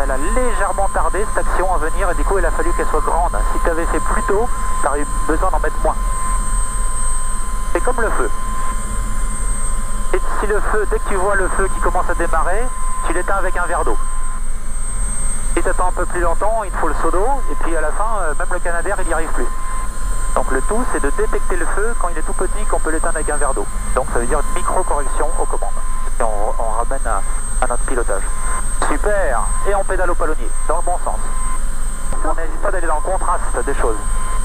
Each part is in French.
Elle a légèrement tardé cette action à venir et du coup il a fallu qu'elle soit grande. Si tu avais fait plus tôt, tu aurais eu besoin d'en mettre moins. C'est comme le feu. Et si le feu, dès que tu vois le feu qui commence à démarrer, tu l'éteins avec un verre d'eau. Si tu attends un peu plus longtemps, il te faut le seau d'eau et puis à la fin, même le Canadair il n'y arrive plus. Donc le tout c'est de détecter le feu quand il est tout petit, qu'on peut l'éteindre avec un verre d'eau. Donc ça veut dire une micro-correction aux commandes. Et on ramène à notre pilotage. Super. Et on pédale au palonnier, dans le bon sens. On n'hésite pas d'aller dans le contraste des choses.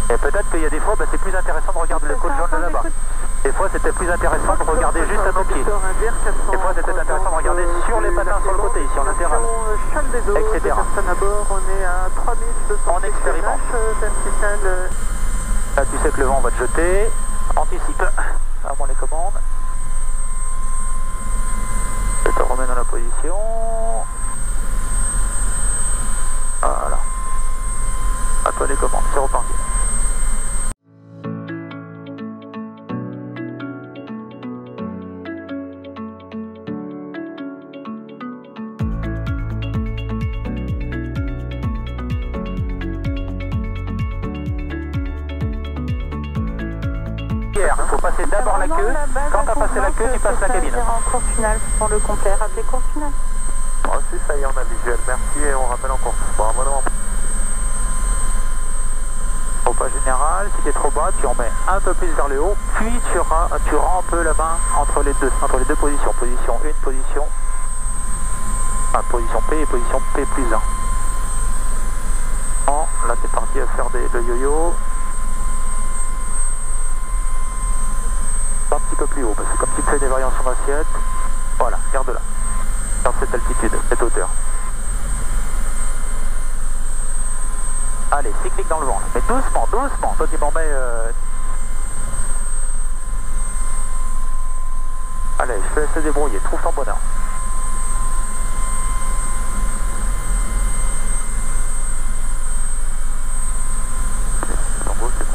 Et peut-être qu'il y a des fois, c'est plus intéressant de regarder le côte jaune de là-bas. Des fois, c'était plus intéressant de regarder juste à nos pieds. Des fois, c'était intéressant de regarder sur les patins sur le côté, sur latéral, etc. On expérimente. Là, tu sais que le vent va te jeter. Anticipe. Avant les commandes. Je te remets dans la position. Voilà. À toi les commandes, c'est reparti. Il faut passer d'abord la queue. Quand tu as passé la queue, tu passes la cabine. En course finale, pour le complet, rappelez course finale. Oh, si, ça y est, on a visuel. Merci et on rappelle en course. Bravo, non. Au pas général, si tu es trop bas, tu en mets un peu plus vers le haut, puis tu rends un peu la main entre les deux positions. Position 1, position P et position P plus 1. Bon, là tu es parti à faire le yo-yo. Un petit peu plus haut, parce que comme tu fais des variations d'assiette, voilà, garde là. Dans cette altitude, cette hauteur. Allez, cyclique dans le vent, là. Mais doucement, doucement. Toi, tu m'en mets... Allez, je te laisse te débrouiller. Trouve ton bonheur.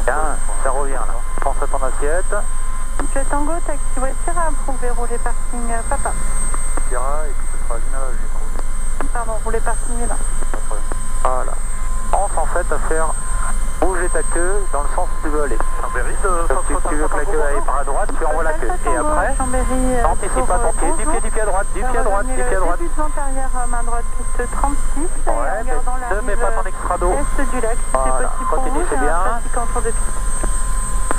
Bien, ça revient là. Pense à ton assiette. Monsieur Tango, taxi voiture à approuver, rouler parking papa. Tira et puis ce sera une Pardon, rouler parking là. Voilà. Pense en fait à faire bouger ta queue dans le sens où tu veux aller. Chambéry Tu veux que la queue aille par à droite, tu envoies la queue. Et après, anticipe pas ton pied, du pied à droite, du pied à droite, du pied à droite. Début de vent arrière, main droite, piste 36. Ouais, mais ne mets pas ton extra d'eau. Est du lac, si Voilà, c'est possible pour continue, vous, c'est j'ai bien. un trafic en tour de piste.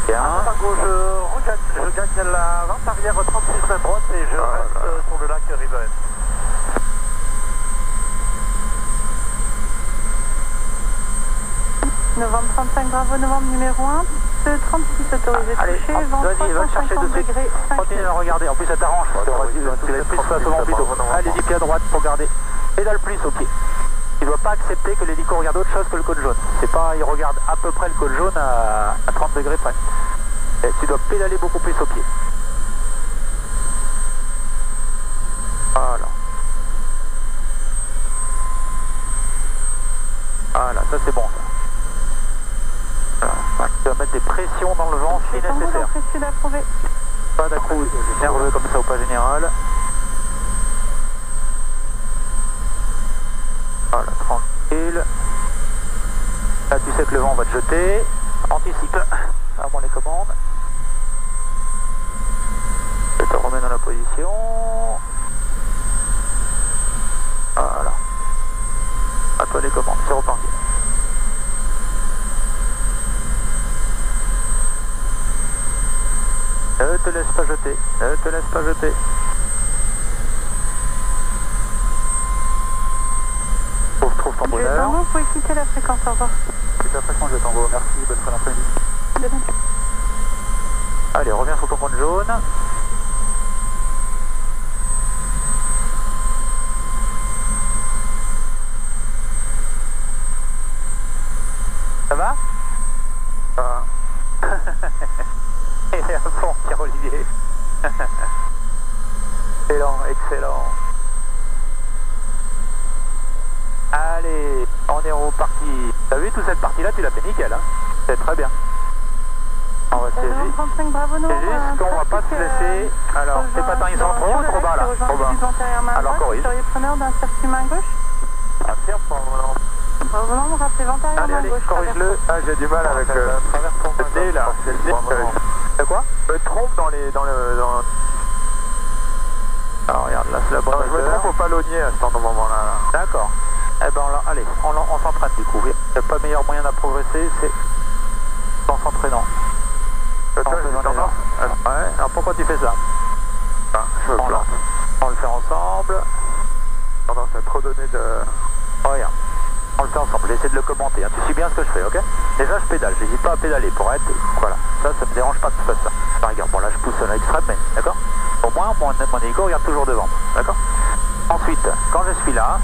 Bien. À gauche, je gagne la rampe arrière 36 main droite et je reste sur le lac Riverhead. Novembre 35, bravo, novembre numéro 1, piste 36 autorisé Allez, touché, vent vas-y, va le chercher tout de suite. degrés, 5 Continue à regarder, en plus ça t'arrange, tu vas plus face au vent plutôt. Allez-y, pied à droite pour garder. Pédale plus au pied. Tu ne dois pas accepter que l'hélico regarde autre chose que le côte jaune. C'est pas, il regarde à peu près le côte jaune à 30 degrés près. Et tu dois pédaler beaucoup plus au pied. Voilà. Voilà, ça c'est bon ça. Voilà. Tu vas mettre des pressions dans le vent si nécessaire. Pas d'accroût nerveux comme ça au pas général. Voilà, tranquille. Là tu sais que le vent va te jeter. Anticipe. Avant les commandes. Je te remets dans la position. Voilà. À toi les commandes, c'est reparti. Ne te laisse pas jeter, ne te laisse pas jeter. Trouve ton bonheur. Tango, vous pouvez quitter la fréquence, au revoir. Quitte la fréquence de Tango, merci, bonne fin d'après-midi. Allez, reviens sur ton point jaune. Ça va? Et à fond, Pierre-Olivier. Excellent, excellent. Allez, on est reparti. T'as vu, toute cette partie-là, tu l'as fait nickel, hein? C'est très bien. C'est juste qu'on va pas se laisser. Alors, tes patins, ils sont trop bas là. Trop bas. Alors, corrige. Seriez preneur d'un circuit main gauche? Affirme Revenant, me rappelez vent arrière main Allez, gauche. corrige-le. Ah, j'ai du mal avec le D là. C'est le D. C'est quoi? Je me trompe dans le. Alors regarde, là c'est la bonne Je me trompe au palonnier à cet moment-là. D'accord. Eh ben allez, on s'entraîne du coup. Il n'y a pas meilleur moyen de progresser, c'est en s'entraînant. J'ai tendance. Ouais, alors pourquoi tu fais ça? Je me plante. On le fait ensemble. Tendance à trop donner de. Oh, regarde, on le fait ensemble, j'essaie de le commenter, hein. Tu suis bien ce que je fais, ok? Déjà je pédale, j'hésite pas à pédaler pour être, voilà, ça me dérange pas que tu fasses ça. Enfin, regarde, bon là je pousse à l'extrême, mais d'accord? Au moins mon hélico regarde toujours devant, d'accord? Ensuite, quand je suis là,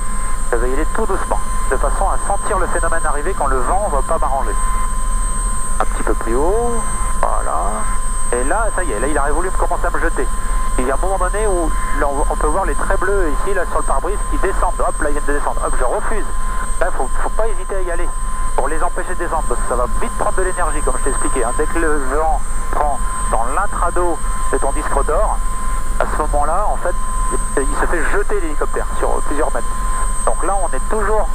je vais y aller tout doucement, de façon à sentir le phénomène arriver quand le vent va pas m'arranger. Un petit peu plus haut, voilà. Et là, ça y est, là il aurait voulu commencer à me jeter. Il y a un moment donné où là, on peut voir les traits bleus ici, là sur le pare-brise, qui descendent. Hop, là ils viennent de descendre. Hop, je refuse. Là, faut pas hésiter à y aller pour les empêcher de descendre, parce que ça va vite prendre de l'énergie, comme je t'ai expliqué. Hein. Dès que le vent prend dans l'intrado de ton disque rotor, à ce moment-là, en fait, il se fait jeter l'hélicoptère sur plusieurs mètres. Donc là, on est toujours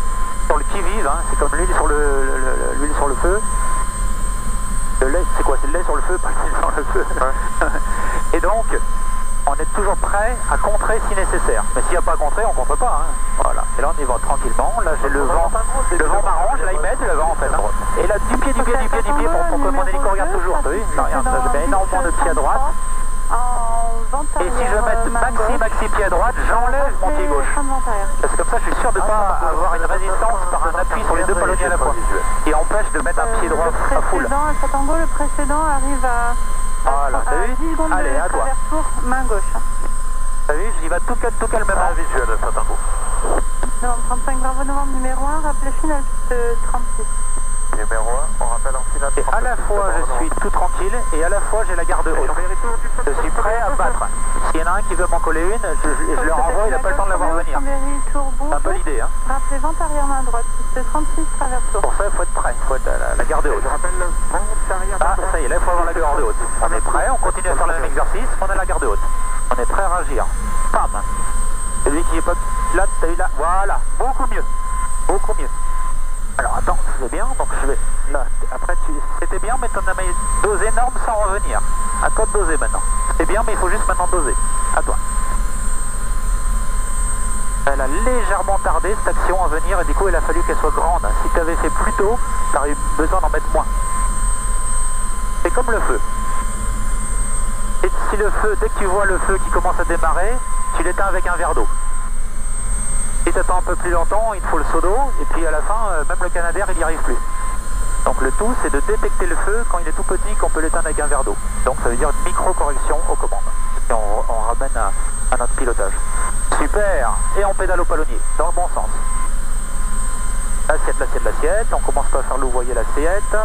sur le qui-vive. Hein. C'est comme l'huile sur l'huile sur le feu. Le lait, c'est quoi? C'est le lait sur le feu, pas l'huile sur le feu. Ouais. Et donc, on est toujours prêt à contrer si nécessaire. Mais s'il n'y a pas à contrer, on ne contre pas. Hein. Voilà. Et là, on y va tranquillement. Là, j'ai le vent. Le vent m'arrange. Là, il m'aide, le vent, en fait. Hein. Et là, du pied, pour que mon hélico regarde toujours. Tu as vu? Non, regarde, là, je mets énormément de pieds à droite. Et si je mets maxi pied à droite, j'enlève mon pied gauche. Parce que comme ça, je suis sûr de ne pas avoir une résistance par un appui sur les deux palonniers à la fois. Et empêche de mettre un pied droit à full. Alpha Tango, le précédent arrive à... Voilà, t'as vu? 10 secondes Allez, de à toi. traverse-tour, main gauche. T'as vu? J'y vais tout calmement. Visuel, Alpha Tango. Novembre 35, Bravo Novembre numéro 1, rappelez finale piste 36. Numéro 1, on rappelle en finale. Et à la fois je suis tout tranquille et à la fois j'ai la garde haute. Je suis prêt à battre. S'il y en a un qui veut m'en coller une, je le renvoie, il n'a pas le temps de la voir venir. C'est un peu l'idée. Hein. Rappelez vent arrière main droite, piste 36, traverse tour. Pour ça, il faut être prêt, il faut être la garde haute. Je rappelle le vent arrière. Ah, ça y est, là il faut avoir la garde haute. On est prêt, on continue à faire le même exercice, on a la garde haute. On est prêt à réagir. Pam. Celui qui est pas... Là, t'as eu là. Voilà, beaucoup mieux. Beaucoup mieux. Alors attends, c'est bien, donc je vais... Là, après, c'était bien, mais t'en as mis dose énorme sans revenir. À toi de doser maintenant. C'est bien, mais il faut juste maintenant doser. À toi. Elle a légèrement tardé, cette action à venir, et du coup, il a fallu qu'elle soit grande. Si tu avais fait plus tôt, tu aurais eu besoin d'en mettre moins. C'est comme le feu. Et si le feu, dès que tu vois le feu qui commence à démarrer, tu l'éteins avec un verre d'eau. Si tu attends un peu plus longtemps, il te faut le seau d'eau, et puis à la fin, même le Canadair, il n'y arrive plus. Donc le tout, c'est de détecter le feu quand il est tout petit, qu'on peut l'éteindre avec un verre d'eau. Donc ça veut dire une micro-correction aux commandes. Et on ramène à notre pilotage. Super. Et on pédale au palonnier, dans le bon sens. L'assiette. On commence pas à faire louvoyer l'assiette.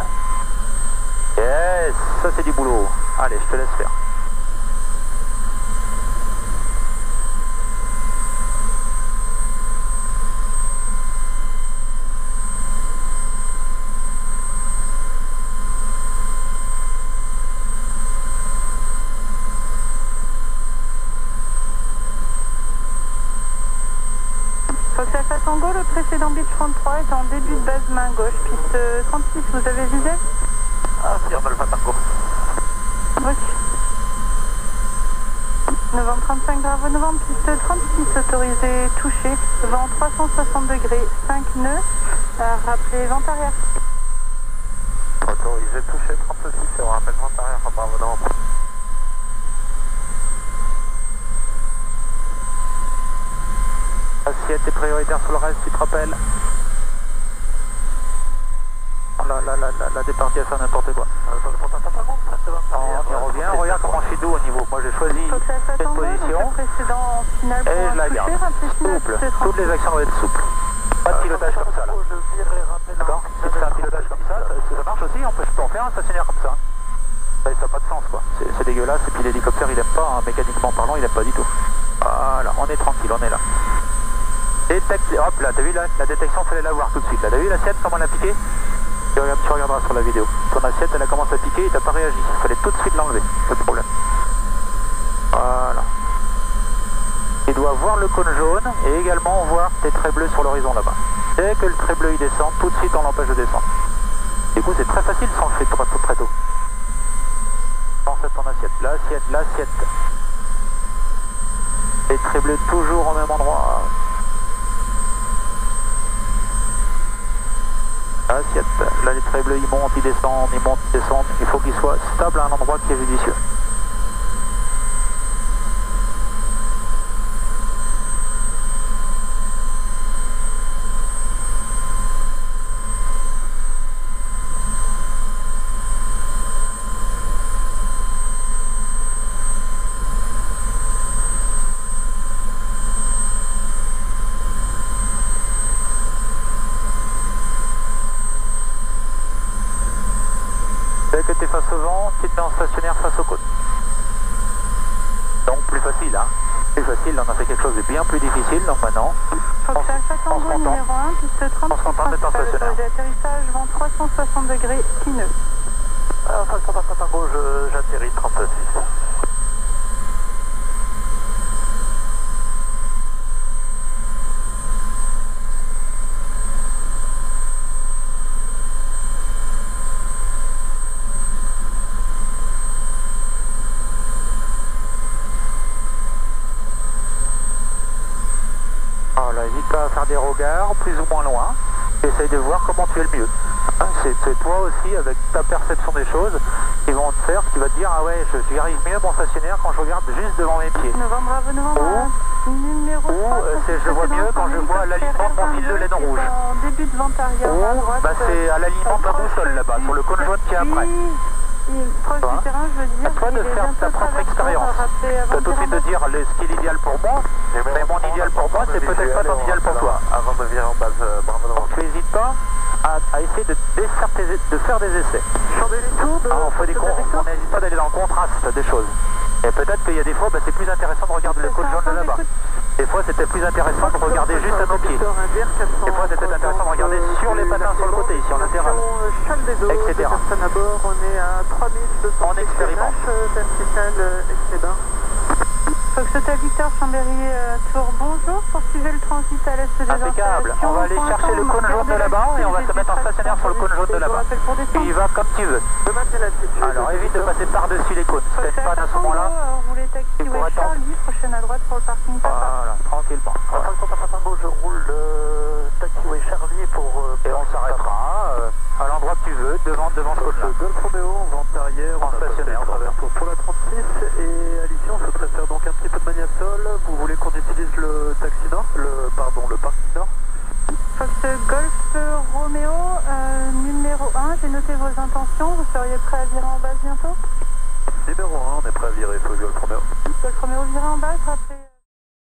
Yes, ça c'est du boulot. Allez, je te laisse faire. Fox Alpha Tango, le précédent Beachfront 3 est en début de base main gauche, piste 36, vous avez visé? Affirme Alpha Tango. Oui. Novembre 35, Bravo Novembre, piste 36, autorisé touché, vent 360 degrés, 5 nœuds, rappelez vent arrière. Autorisé touché 36, et on rappelle vent arrière, Bravo Novembre. Assiette est prioritaire sur le reste, tu te rappelles? La départie à faire n'importe quoi. On y revient, regarde comment je suis doux au niveau. Moi j'ai choisi cette position et je la garde. Souple, toutes les actions doivent être souples. Pas de pilotage comme ça là. D'accord? Si tu fais un pilotage comme ça marche aussi, on peut en faire un stationnaire comme ça. Ça n'a pas de sens quoi. C'est dégueulasse et puis l'hélicoptère il aime pas, hein, mécaniquement parlant il aime pas du tout. Voilà, on est tranquille, on est là. Hop là, t'as vu là, la détection, fallait la voir tout de suite. T'as vu l'assiette, comment elle a piqué? Tu regarderas sur la vidéo. Ton assiette, elle a commencé à piquer et t'as pas réagi. Il fallait tout de suite l'enlever, pas de problème. Voilà. Tu dois voir le cône jaune et également voir tes traits bleus sur l'horizon là-bas. C'est dès que le trait bleu il descend, tout de suite on l'empêche de descendre. Du coup c'est très facile sans le fait très tôt. Pense à ton assiette, l'assiette. Les traits bleus toujours au même endroit. Assiette, là les traits bleus ils montent, ils descendent, il faut qu'ils soient stables à un endroit qui est judicieux. Dès que tu es face au vent, tu te mets en stationnaire face aux côtes. Donc plus facile, hein. Plus facile, on a fait quelque chose de bien plus difficile, donc maintenant, Fox Alpha Tango numéro 1, piste 30, on se contente d'être en stationnaire. atterrissage, vent 360 degrés, ski nœud. Fox Alpha Tango, j'atterris 36. N'hésite pas à faire des regards plus ou moins loin. Essaye de voir comment tu es le mieux. Hein, c'est toi aussi, avec ta perception des choses, qui vont te faire, qui va te dire ah ouais, j'y arrive mieux mon stationnaire quand je regarde juste devant mes pieds. Novembre, numéro 3. Je vois mieux quand je vois l'alignement de mon fil de laine rouge. En début de vent arrière, à droite. Bah c'est à l'alignement de la boussole là-bas, sur le cône jaune qui est après. Proche du terrain, je veux dire. À toi de faire ta propre expérience. Tu as tout de suite de dire ce qui est l'idéal pour moi, mais mon idéal pour moi, c'est peut-être pas ton idéal pour toi. Avant de virer en base, bravo devant. Tu n'hésites pas à essayer de faire des essais. On n'hésite pas d'aller dans le contraste des choses. Et peut-être qu'il y a des fois, c'est plus intéressant de regarder le cône jaune de là-bas. Des fois, c'était plus intéressant de regarder juste à nos pieds. Des fois, c'était intéressant de regarder sur les patins sur le côté, ici en latéral, etc. On est à 3200. On expérimente. Fox Hotel Victor, Chambéry, Tours, bonjour. Poursuivez le transit à l'est des impeccable. On va aller chercher le cône jaune de là-bas et on va se mettre en stationnaire sur le cône jaune de là-bas. Il va comme tu veux. Alors évite de passer par-dessus les cônes. Si tu n'as pas à ce moment-là, tu pourras Charlie, prochaine à droite pour le parking. Voilà, tranquillement. Je roule le taxiway Charlie pour... Et on s'arrêtera à l'endroit que tu veux, devant ce cône-là. Golf Romeo, vente arrière, en stationnaire. Pour la 36 et à l'ici on se préfère donc un petit peu de Magnasol. Vous voulez qu'on utilise le taxi nord, le parking nord? Fox Golf Romeo, numéro 1, j'ai noté vos intentions, vous seriez prêt à virer en base bientôt? Numéro 1, on est prêt à virer, Fox Golf Romeo. Golf Romeo, virer en base, rappelez.